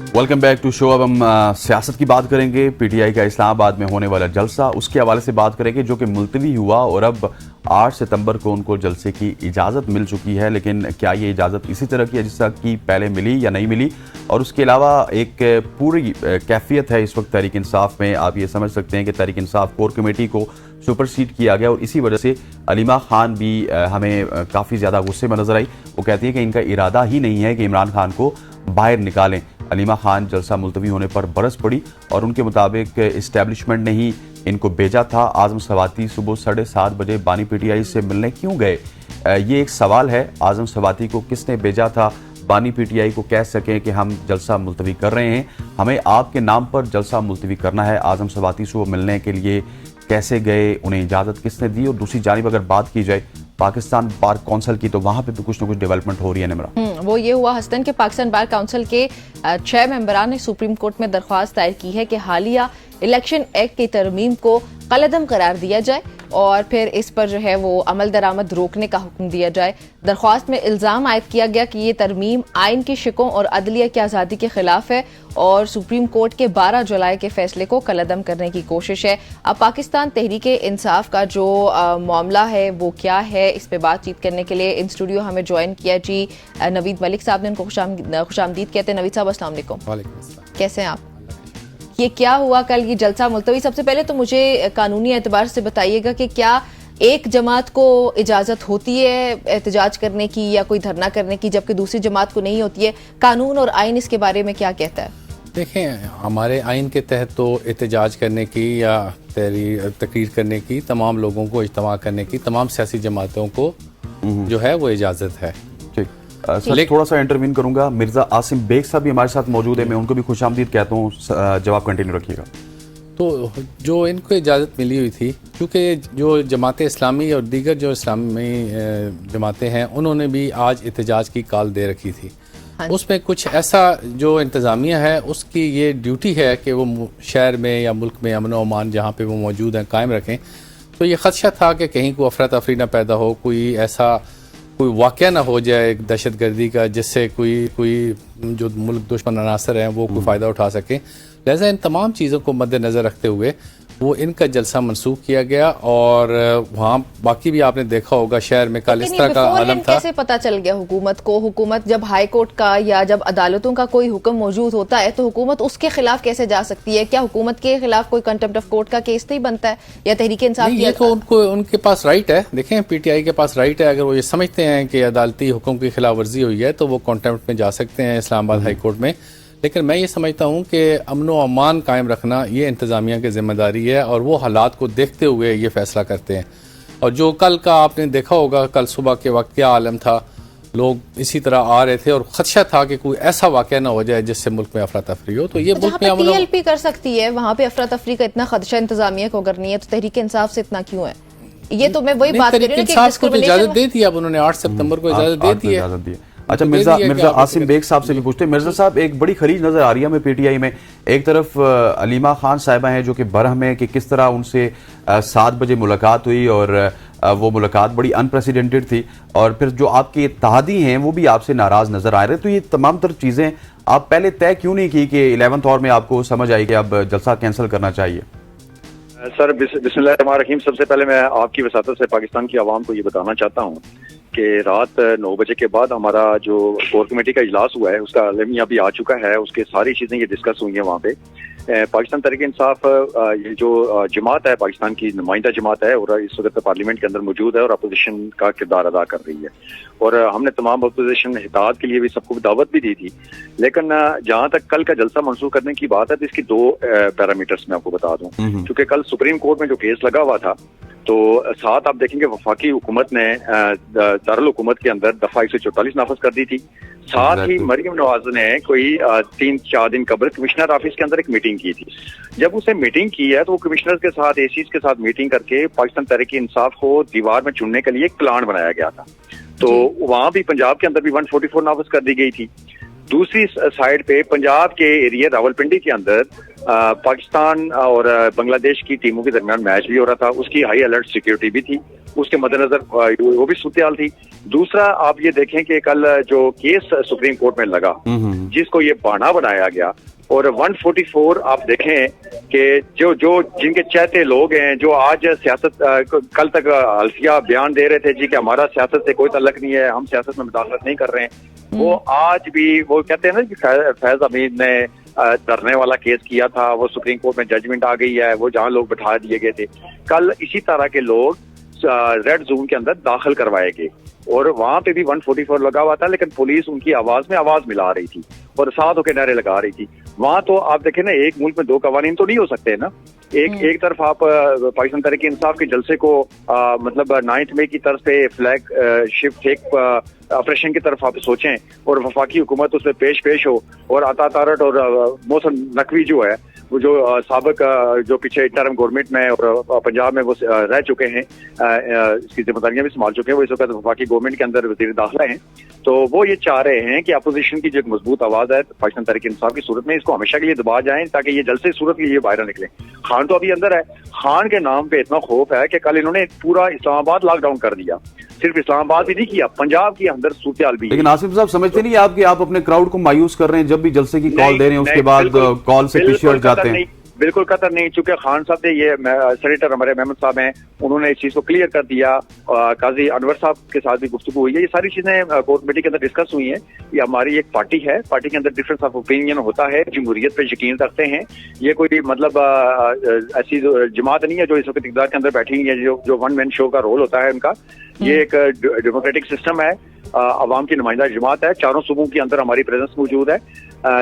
Welcome back to show. अब हम सियासत की बात करेंगे। पीटीआई का इस्लामाबाद में होने वाला जलसा, उसके हवाले से बात करेंगे, जो कि मुलतवी हुआ और अब 8 सितंबर को उनको जलसे की इजाज़त मिल चुकी है। लेकिन क्या ये इजाज़त इसी तरह की है जिस तरह की पहले मिली या नहीं मिली? और उसके अलावा एक पूरी कैफियत है इस वक्त तहरीक इंसाफ में। आप ये समझ सकते हैं कि तहरीक इंसाफ कोर कमेटी को सुपरसीड किया गया और इसी वजह से अलीमा खान भी हमें काफ़ी ज़्यादा गुस्से में नजर आई। वो कहती है कि इनका इरादा ही नहीं है कि इमरान खान को बाहर निकालें। अलीमा खान जलसा मुलतवी होने पर बरस पड़ी और उनके मुताबिक इस्टेब्लिशमेंट ने ही इनको भेजा था। आज़म सवाती सुबह 7:30 बजे बानी पीटीआई से मिलने क्यों गए? ये एक सवाल है। आज़म सवाती को किसने भेजा था? बानी पीटीआई को कह सकें कि हम जलसा मुलतवी कर रहे हैं, हमें आपके नाम पर जलसा मुलतवी करना है। आज़म सवाती से वो मिलने के लिए कैसे गए, उन्हें इजाज़त किसने दी? और दूसरी जानिब अगर बात की जाए पाकिस्तान बार काउंसिल की, तो वहाँ पे भी कुछ ना कुछ डेवलपमेंट हो रही है। निमरा, वो ये हुआ हस्तन के पाकिस्तान बार काउंसिल के 6 मेंबरान ने सुप्रीम कोर्ट में दरख्वास्त दायर की है कि हालिया इलेक्शन एक्ट की तरमीम को कलअदम करार दिया जाए और फिर इस पर जो है वो अमल दरामद रोकने का हुक्म दिया जाए। दरख्वास्त में इल्ज़ाम आयद किया गया कि ये तरमीम आइन की शिकों और अदलिया की आज़ादी के खिलाफ है और सुप्रीम कोर्ट के 12 जुलाई के फैसले को कलअदम करने की कोशिश है। अब पाकिस्तान तहरीक इंसाफ का जो मामला है वो क्या है, इस पर बातचीत करने के लिए इन स्टूडियो हमें ज्वाइन किया जी नवीद मलिक साहब ने। उनको खुशामदीद कहते हैं। नवीद साहब अस्सलाम वालेकुम, कैसे हैं आप? ये क्या हुआ कल, ये जलसा मुलतवी? सबसे पहले तो मुझे कानूनी एतबार से बताइएगा कि क्या एक जमात को इजाज़त होती है एहतजाज करने की या कोई धरना करने की, जबकि दूसरी जमात को नहीं होती है? कानून और आइन इसके बारे में क्या कहता है? देखें, हमारे आइन के तहत तो एहतजाज करने की या तकरीर करने की, तमाम लोगों को इज्तिमा करने की, तमाम सियासी जमातों को जो है वो इजाज़त है। सर, थोड़ा सा इंटरवीन करूंगा। मिर्जा आसिम बेग साहब भी हमारे साथ मौजूद है, मैं उनको भी खुशामदीद कहता हूँ। जवाब कंटिन्यू रखिएगा। तो जो इनको इजाज़त मिली हुई थी, क्योंकि जो जमात इस्लामी और दीगर जो इस्लामी जमातें हैं उन्होंने भी आज एहतजाज की कॉल दे रखी थी। उसमें कुछ ऐसा जो इंतज़ामिया है उसकी ये ड्यूटी है कि वो शहर में या मुल्क में अमन व अमान जहाँ पे वो मौजूद हैं कायम रखें। तो ये ख़दशा था कि कहीं कोई अफरा तफरी ना पैदा हो, कोई वाक़या ना हो जाए दहशत गर्दी का, जिससे कोई जो मुल्क दुश्मन अनासर हैं वो कोई फ़ायदा उठा सके। लिहाजा इन तमाम चीज़ों को मद्देनज़र रखते हुए वो इनका जलसा मनसूख किया गया और वहाँ बाकी भी आपने देखा होगा शहर में कल इस तरह का आलम था। कैसे पता चल गया हुकूमत को? हुकूमत जब हाई कोर्ट का या जब अदालतों का कोई हुक्म मौजूद होता है तो हुकूमत उसके खिलाफ कैसे जा सकती है? क्या हुकूमत के खिलाफ कोई कंटेम्प्ट ऑफ कोर्ट का केस नहीं बनता है या तहरीक इंसाफ? ये तो उनके पास राइट है। देखें, पीटीआई के पास राइट है। अगर वो ये समझते हैं कि अदालती हुक्म की खिलाफ वर्जी हुई है तो वो कंटेम्प्ट में जा सकते हैं इस्लामाबाद हाई कोर्ट में। लेकिन मैं ये समझता हूँ कि अमन व अमान कायम रखना ये इंतज़ामिया की ज़िम्मेदारी है और वो हालात को देखते हुए ये फ़ैसला करते हैं। और जो कल का आपने देखा होगा, कल सुबह के वक्त क्या आलम था, लोग इसी तरह आ रहे थे और ख़दशा था कि कोई ऐसा वाक़या ना हो जाए जिससे मुल्क में अफरा तफरी हो। तो ये मुल्क में टीएलपी कर सकती है, वहाँ पे अफरा तफरी का इतना खदशा इंतज़ामिया को अगर नहीं है तो तहरीक इंसाफ से इतना क्यों है? ये तो मैं वही बात कर रही हूँ कि इजाज़त दे दी। अब उन्होंने 8 सितंबर को इजाज़त दे दी है। अच्छा, मिर्जा आसिम बेग साहब से भी पूछते हैं। मिर्जा साहब, एक बड़ी खरीद नजर आ रही है हमें पीटीआई में। एक तरफ अलीमा खान साहिबा हैं जो कि बरहम है कि किस तरह उनसे 7 बजे मुलाकात हुई और वो मुलाकात बड़ी अनप्रेसिडेंटेड थी, और फिर जो आपके इत्तेहादी हैं वो भी आपसे नाराज नजर आ रहे हैं। तो ये तमाम तर चीजें आप पहले तय क्यों नहीं की कि 11th आवर में आपको समझ आई कि अब जलसा कैंसिल करना चाहिए? सर, बिस्मिल्लाहिर्रहमानिर्रहीम। सबसे पहले मैं आपकी वसातत से पाकिस्तान की आवाम को ये बताना चाहता हूँ कि रात 9 बजे के बाद हमारा जो कोर कमेटी का इजलास हुआ है उसका अलमिया भी आ चुका है। उसके सारी चीज़ें ये डिस्कस हुई हैं वहाँ पे। पाकिस्तान तहरीक इंसाफ ये जो जमात है, पाकिस्तान की नुमाइंदा जमात है और इस वक्त पार्लियामेंट के अंदर मौजूद है और अपोजिशन का किरदार अदा कर रही है। और हमने तमाम अपोजिशन हिदायत के लिए भी सबको दावत भी दी थी। लेकिन जहाँ तक कल का जलसा मंसूख करने की बात है तो इसकी 2 पैरामीटर्स मैं आपको बता दूं। क्योंकि कल सुप्रीम कोर्ट में जो केस लगा हुआ था तो साथ आप देखेंगे वफाकी हुकूमत ने दारुल हुकूमत के अंदर दफा 144 नाफज कर दी थी। साथ ही मरियम नवाज ने कोई 3-4 दिन कबल कमिश्नर ऑफिस के अंदर एक मीटिंग की थी। जब उसने मीटिंग की है तो वो कमिश्नर के साथ एसीज के साथ मीटिंग करके पाकिस्तान तहरीक इंसाफ को दीवार में चुनने के लिए एक प्लान बनाया गया था। तो वहां भी पंजाब के अंदर भी 144 नाफज कर दी गई थी। दूसरी साइड पे पंजाब के एरिया रावलपिंडी के अंदर پاکستان اور بنگلہ دیش کی ٹیموں کے درمیان میچ بھی ہو رہا تھا, اس کی ہائی الرٹ سیکیورٹی بھی تھی, اس کے مد نظر وہ بھی صورتحال تھی. دوسرا آپ یہ دیکھیں کہ کل جو کیس سپریم کورٹ میں لگا جس کو یہ بہانہ بنایا گیا, اور 144 آپ دیکھیں کہ جو جن کے چہتے لوگ ہیں جو آج سیاست کل تک حلفیہ بیان دے رہے تھے جی کہ ہمارا سیاست سے کوئی تعلق نہیں ہے, ہم سیاست میں مداخلت نہیں کر رہے ہیں, وہ آج بھی وہ کہتے ہیں نا کہ فیض حمید نے دھرنے والا کیس کیا تھا, وہ سپریم کورٹ میں ججمنٹ آ گئی ہے, وہ جہاں لوگ بٹھا دیے گئے تھے, کل اسی طرح کے لوگ ریڈ زون کے اندر داخل کروائے گئے, اور وہاں پہ بھی 144 لگا ہوا تھا, لیکن پولیس ان کی آواز میں آواز ملا رہی تھی اور ساتھ ہو کے نعرے لگا رہی تھی. وہاں تو آپ دیکھیں نا, ایک ملک میں دو قوانین تو نہیں ہو سکتے نا. ایک طرف آپ پاکستان تحریک انصاف کے جلسے کو مطلب 9 مئی کی طرف پہ فلیگ شپ فیک آپریشن کی طرف آپ سوچیں, اور وفاقی حکومت اس میں پیش ہو, اور عطا تارٹ اور محسن نقوی جو ہے وہ جو سابق جو پیچھے ٹرم گورنمنٹ میں اور پنجاب میں وہ رہ چکے ہیں, اس کی ذمہ داریاں بھی سنبھال چکے ہیں, وہ اس وقت وفاقی گورنمنٹ کے اندر وزیر داخلہ ہیں, تو وہ یہ چاہ رہے ہیں کہ اپوزیشن کی جو ایک مضبوط آواز ہے پاکستان تحریک انصاف کی صورت میں, اس کو ہمیشہ کے لیے دبا جائیں تاکہ یہ جلسے صورت کے لیے باہر نکلیں. خان تو ابھی اندر ہے, خان کے نام پہ اتنا خوف ہے کہ کل انہوں نے پورا اسلام آباد لاک ڈاؤن کر دیا, صرف اسلام آباد بھی نہیں کیا, پنجاب کی اندر صورتحال بھی. لیکن آصف صاحب سمجھتے نہیں آپ کہ آپ اپنے کراؤڈ کو مایوس کر رہے ہیں جب بھی جلسے کی کال دے رہے ہیں اس کے بعد کال سے پیچھے ہٹ جاتے ہیں؟ بالکل قطر نہیں, چونکہ خان صاحب نے یہ سینیٹر ہمارے محمد صاحب ہیں, انہوں نے اس چیز کو کلیئر کر دیا, قاضی انور صاحب کے ساتھ بھی گفتگو ہوئی ہے, یہ ساری چیزیں کور کمیٹی کے اندر ڈسکس ہوئی ہیں. یہ ہماری ایک پارٹی ہے, پارٹی کے اندر ڈفرینس آف اوپینین ہوتا ہے, جمہوریت پہ یقین رکھتے ہیں, یہ کوئی مطلب ایسی جماعت نہیں ہے جو اس وقت اقتدار کے اندر بیٹھی ہوئی ہے جو ون مین شو کا رول ہوتا ہے ان کا. یہ ایک ڈیموکریٹک سسٹم ہے, عوام کی نمائندہ جماعت ہے, چاروں صوبوں کے اندر ہماری پریزنس موجود ہے.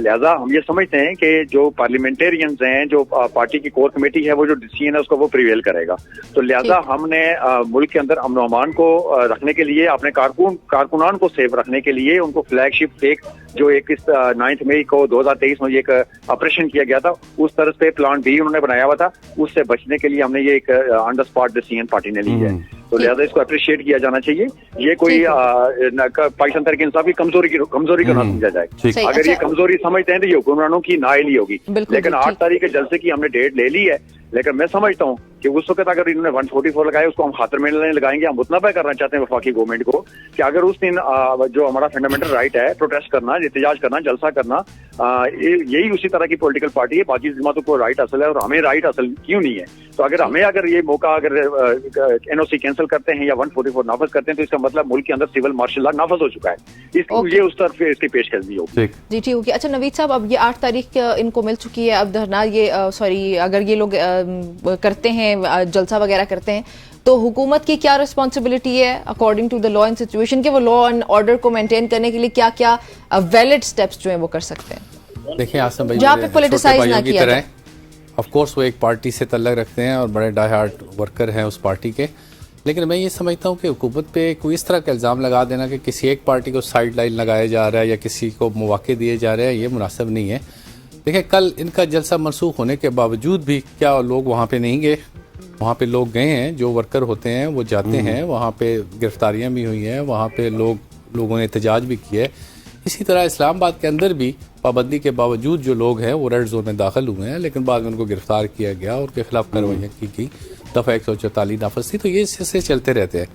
لہذا ہم یہ سمجھتے ہیں کہ جو پارلیمنٹیرینز ہیں, جو پارٹی کی کور کمیٹی ہے, وہ جو ڈیسیژن ہے اس کو وہ پریویل کرے گا. تو لہذا ہم نے ملک کے اندر امن و امان کو رکھنے کے لیے, اپنے کارکنان کو سیف رکھنے کے لیے, ان کو فلیگ شپ فیک جو 9 مئی کو 2023 میں ایک آپریشن کیا گیا تھا, اس طرح پہ پلان بھی انہوں نے بنایا ہوا تھا, اس سے بچنے کے لیے ہم نے یہ ایک آن دا اسپاٹ ڈیسیژن پارٹی نے لی ہے. تو لہٰذا اس کو اپریشیٹ کیا جانا چاہیے. یہ کوئی پاکستان تحریک انصاف کی کمزوری کا نہ سمجھا جائے. اگر یہ کمزوری سمجھتے ہیں تو یہ حکمرانوں کی نااہلی ہوگی. لیکن 8 تاریخ کے جلسے کی ہم نے ڈیٹ لے لی ہے, لیکن میں سمجھتا ہوں کہ اس وقت اگر انہوں نے 144 لگائے اس کو ہم خاطر میں لگائیں گے. ہم مطلبہ کرنا چاہتے ہیں وفاقی گورنمنٹ کو کہ اگر اس دن جو ہمارا فنڈامنٹل رائٹ ہے پروٹیسٹ کرنا, احتجاج کرنا, جلسہ کرنا, یہی اسی طرح کی پولیٹیکل پارٹی ہے, باقی جماعتوں کو رائٹ حاصل ہے اور ہمیں رائٹ حاصل کیوں نہیں ہے. تو اگر یہ موقع اگر NOC کینسل کرتے ہیں یا 144 نافذ کرتے ہیں تو اس کا مطلب ملک کے اندر سول مارشل لا نافذ ہو چکا ہے. یہ اس طرف اس کی پیش قدمی ہوگی. جی ٹھیک ہوگی. اچھا نوید صاحب, اب یہ 8 تاریخ ان کو مل چکی ہے, اب دھرنا اگر یہ لوگ کرتے ہیں, جلسہ وغیرہ کرتے ہیں, تو حکومت کی کیا رسپانسبلٹی ہے according to the law and situation کہ وہ لا اینڈ آرڈر کو مینٹین کرنے کے لیے کیا کیا ویلڈ سٹیپس جو ہیں وہ کر سکتے ہیں؟ دیکھیں آسم بھائی, جہاں پہ پولیٹیسائز نہ کیا جائے. آف کورس وہ ایک پارٹی سے تعلق رکھتے ہیں اور بڑے ڈائی ہارڈ ورکر ہیں اس پارٹی کے, لیکن میں یہ سمجھتا ہوں کہ حکومت پہ کوئی اس طرح کا الزام لگا دینا کہ کسی ایک پارٹی کو سائڈ لائن لگایا جا رہا ہے یا کسی کو مواقع دیے جا رہے ہیں, یہ مناسب نہیں ہے. دیکھیں کل ان کا جلسہ منسوخ ہونے کے باوجود بھی کیا لوگ وہاں پہ نہیں گئے؟ وہاں پہ لوگ گئے ہیں, جو ورکر ہوتے ہیں وہ جاتے ہیں, وہاں پہ گرفتاریاں بھی ہوئی ہیں, وہاں پہ لوگوں نے احتجاج بھی کیا ہے. اسی طرح اسلام آباد کے اندر بھی پابندی کے باوجود جو لوگ ہیں وہ ریڈ زون میں داخل ہوئے ہیں, لیکن بعد میں ان کو گرفتار کیا گیا اور ان کے خلاف کارروائیاں کی گئی. دفعہ 144 نافذ تھی. تو یہ سلسلے چلتے رہتے ہیں.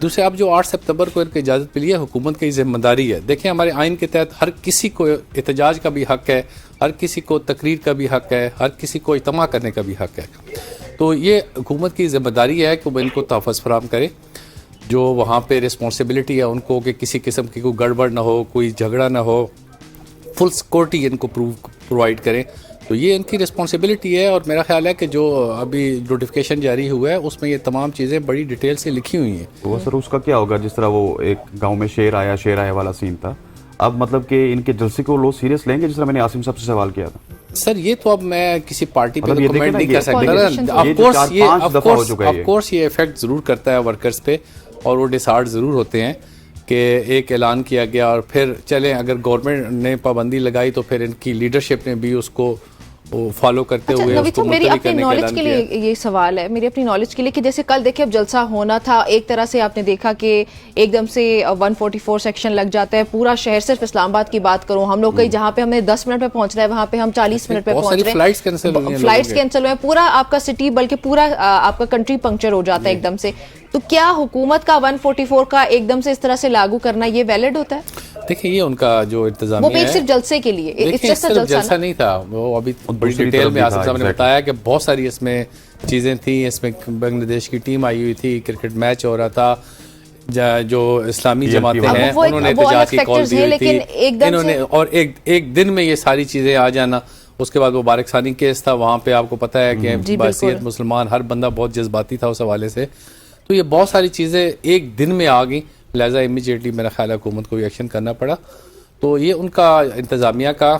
دوسرے اب جو 8 ستمبر کو ان کو اجازت ملی ہے, حکومت کی ذمہ داری ہے. دیکھیں ہمارے آئین کے تحت ہر کسی کو احتجاج کا بھی حق ہے, ہر کسی کو تقریر کا بھی حق ہے, ہر کسی کو اجتماع کرنے کا بھی حق ہے. تو یہ حکومت کی ذمہ داری ہے کہ وہ ان کو تحفظ فراہم کرے. جو وہاں پہ رسپانسبلٹی ہے ان کو کہ کسی قسم کی کوئی گڑبڑ نہ ہو, کوئی جھگڑا نہ ہو, فل سیکورٹی ان کو پرووائڈ کریں. تو یہ ان کی رسپانسبلٹی ہے, اور میرا خیال ہے کہ جو ابھی نوٹیفیکیشن جاری ہوا ہے اس میں یہ تمام چیزیں بڑی ڈیٹیل سے لکھی ہوئی ہیں. وہ سر اس کا کیا ہوگا, جس طرح وہ ایک گاؤں میں شیر آیا والا سین تھا, اب مطلب کہ ان کے جلسے کو لوگ سیریس لیں گے, جس طرح میں نے عاصم صاحب سے سوال کیا تھا. سر یہ تو اب میں کسی پارٹی پہ کمنٹ نہیں کر سکتا. آف کورس یہ افیکٹ ضرور کرتا ہے ورکرز پہ, اور وہ ڈسہارٹ ضرور ہوتے ہیں کہ ایک اعلان کیا گیا اور پھر چلیں اگر گورنمنٹ نے پابندی لگائی تو پھر ان کی لیڈرشپ نے بھی اس کو वो फॉलो करते अच्छा हुए नवीद उसको साहब, मेरी मुलतवी अपनी करने का नॉलेज ऐलान के किया। लिए ये सवाल है, मेरी अपनी नॉलेज के लिए कि जैसे कल देखिए अब जलसा होना था, एक तरह से आपने देखा कि एकदम से 144 सेक्शन लग जाता है, पूरा शहर, सिर्फ इस्लामाबाद की बात करूं, हम लोग कहीं जहां पे हमें 10 मिनट में पहुंचना है वहां पे हम 40 मिनट में बहुत पहुंच सारी रहे हैं, फ्लाइट्स कैंसिल हुई हैं फ्लाइट्स लोगों के। कैंसिल हुए हैं, पूरा आपका सिटी बल्कि पूरा आपका कंट्री पंक्चर हो जाता है एकदम से। तो क्या हुकूमत का 144 का एकदम से इस तरह से लागू करना ये वैलिड होता है? देखिए ये उनका जो वो इंतजामिया भी है, सिर्फ जलसे के लिए, इट्स देखिए जस्ट अ सिर्फ जलसा जलसा ना? नहीं था, वो अभी बड़ी दूसरी डिटेल तरफ में भी आसिफ था, साहब ने exactly. बताया कि बहुत सारी इसमें चीज़ें थी। इसमें बांग्लादेश की टीम आई हुई थी, क्रिकेट मैच हो रहा था, जो इस्लामी जमातें वाले। हैं अब वो एक- उन्होंने वो अलग एहतजाज की कॉल factors दी हैं, हुई थी, लेकिन एकदम से- इन्होंने और एक दिन में ये सारी चीज़ें आ जाना। उसके बाद वो बारिकसानी केस था, वहाँ पे आपको पता है जी, कि बासियत बिल्कुल। मुसलमान हर बंदा बहुत जज्बाती था उस हवाले से। तो ये बहुत सारी चीज़ें एक दिन में आ गई, लिहाजा इमीडिएटली मेरा ख्याल है हुकूमत को एक्शन करना पड़ा। तो ये उनका इंतज़ामिया का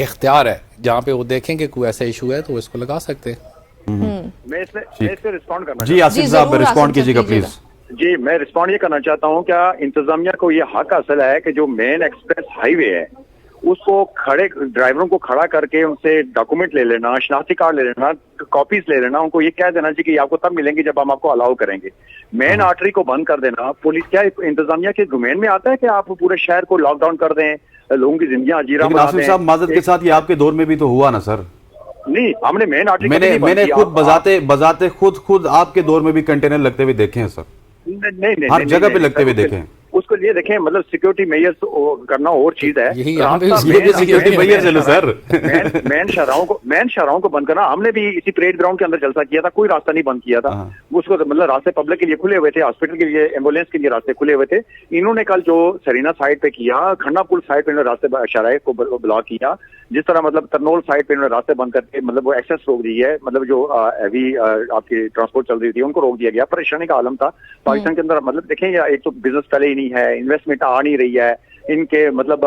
इख्तियार है, जहाँ पे वो देखें कि कोई ऐसा इशू है तो वो इसको लगा सकते हैं। मैं इस पे रिस्पॉन्ड करना जी आसिफ जी, साहब जरूर, रिस्पॉन्ड आसिफ कीजिएगा साहब, प्लीज। जी मैं रिस्पॉन्ड ये करना चाहता हूँ, क्या इंतजामिया को ये हक हासिल है कि जो मेन एक्सप्रेस हाईवे है उसको खड़े ड्राइवरों को खड़ा करके उनसे डॉक्यूमेंट ले लेना, शनाख्ती कार्ड ले लेना, कॉपीज ले लेना, उनको ये कह देना चाहिए कि आपको तब मिलेंगे जब हम आपको अलाउ करेंगे। मेन आर्टरी को बंद कर देना, पुलिस क्या इंतजामिया के डोमेन में आता है कि आप पूरे शहर को लॉकडाउन कर दें, लोगों की जिंदगियां अजीरा लेकिन बना आसिफ दें? साहब माजरत के साथ ये आपके दौर में भी तो हुआ ना सर। नहीं, हमने मेन आर्टरी मैंने खुद बजाते खुद आपके दौर में भी कंटेनर लगते हुए देखे हैं सर, नहीं हर जगह पे लगते हुए देखे हैं। उसको लिए देखें, मतलब सिक्योरिटी मेजर्स करना और चीज है। यही यहाँ पे रास्ता ये भी main- security main- measures है ना, सर। मेन शहरों को बंद करना। हमने भी इसी परेड ग्राउंड के अंदर जलसा किया था, कोई रास्ता नहीं बंद किया था। हाँ। उसको मतलब रास्ते पब्लिक के लिए खुले हुए थे, हॉस्पिटल के लिए, एम्बुलेंस के लिए रास्ते खुले हुए थे। इन्होंने कल जो सरीना साइड पे किया, खन्ना पुल साइड पे इन्होंने रास्ते शराय को ब्लॉक किया, जिस तरह मतलब तरनोल साइड पे इन्होंने रास्ते बंद करके मतलब वो एक्सेस रोक दी है, मतलब जो हैवी आपकी ट्रांसपोर्ट चल रही थी उनको रोक दिया गया। परेशानी का आलम था पाकिस्तान के अंदर। मतलब देखें, एक तो बिजनेस पहले ही नहीं है, इन्वेस्टमेंट आ नहीं रही है, इनके मतलब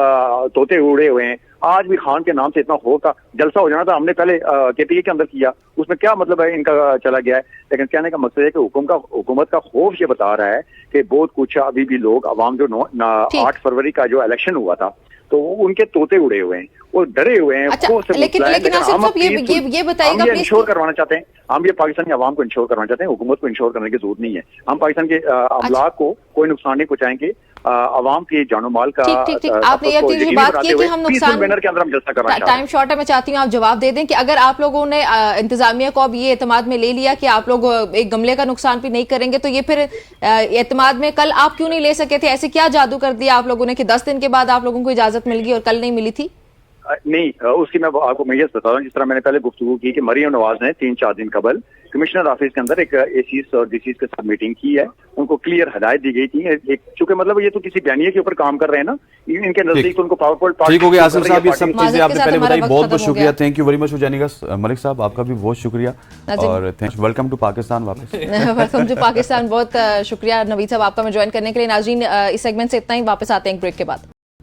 तोते उड़े हुए हैं। आज भी खान के नाम से इतना होता जलसा हो जाना था, हमने पहले केपीए के अंदर किया, उसमें क्या मतलब है इनका चला गया है। लेकिन कहने का मकसद है कि हुकूमत का खौफ ये बता रहा है कि बहुत कुछ अभी भी लोग अवाम जो 8 फरवरी का जो इलेक्शन हुआ था तो उनके तोते उड़े हुए हैं, वो डरे हुए हैं। अच्छा, खौफ से लेकिन मुतलैन, आसिफ हम साहब ये बताइएगा हम ये प्लीज इंश्योर करवाना चाहते हैं, हम ये पाकिस्तानी अवाम को इंश्योर करवाना चाहते हैं, हुकूमत को इंश्योर करने की जरूरत नहीं है। हम पाकिस्तान के अमलाक को कोई नुकसान नहीं पहुंचाएंगे, अवाम की जानो माल का ठीक आपने ये चीज बात की है कि हम नुकसान बैनर के अंदर हम जलसा करना चाहते हैं। टाइम शॉर्ट है, मैं चाहती हूँ आप जवाब दे दें कि अगर आप लोगों ने इंतजामिया को अब ये एतमाद में ले लिया कि आप लोग एक गमले का नुकसान भी नहीं करेंगे, तो ये फिर एतमाद में कल आप क्यों नहीं ले सके थे? ऐसे क्या जादू कर दिया आप लोगों ने कि 10 दिन के बाद आप लोगों को इजाजत मिल गई और कल नहीं मिली थी? नहीं, उसकी मैं आपको मेजर्स बता रहा हूँ। जिस तरह मैंने पहले गुफ्तगू की कि मरियम नवाज ने 3-4 दिन कबल कमिश्नर ऑफिस के अंदर एक एसीज और डीसीज के साथ मीटिंग की है, उनको क्लियर हिदायत दी गई थी। चूंकि मतलब ये तो किसी बयानिए के ऊपर काम कर रहे हैं ना, इनके नजदीक तो उनको पावरफुल ठीक हो गया आसिफ साहब, ये सब चीजें माजरत आपने के साथ पहले हमारा बताई, वक्त बहुत खत्म बहुत हो शुक्रिया, गया। Thank you very much for joining us. Malik साहब आपका भी बहुत शुक्रिया नाज़िम। और वेलकम टू पाकिस्तान वापस। वेलकम टू पाकिस्तान, बहुत शुक्रिया नवीद साहब आपका मैं ज्वाइन करने के लिए। नाज़रीन, इस सेगमेंट से इतना ही, वापस आते हैं एक ब्रेक के बाद।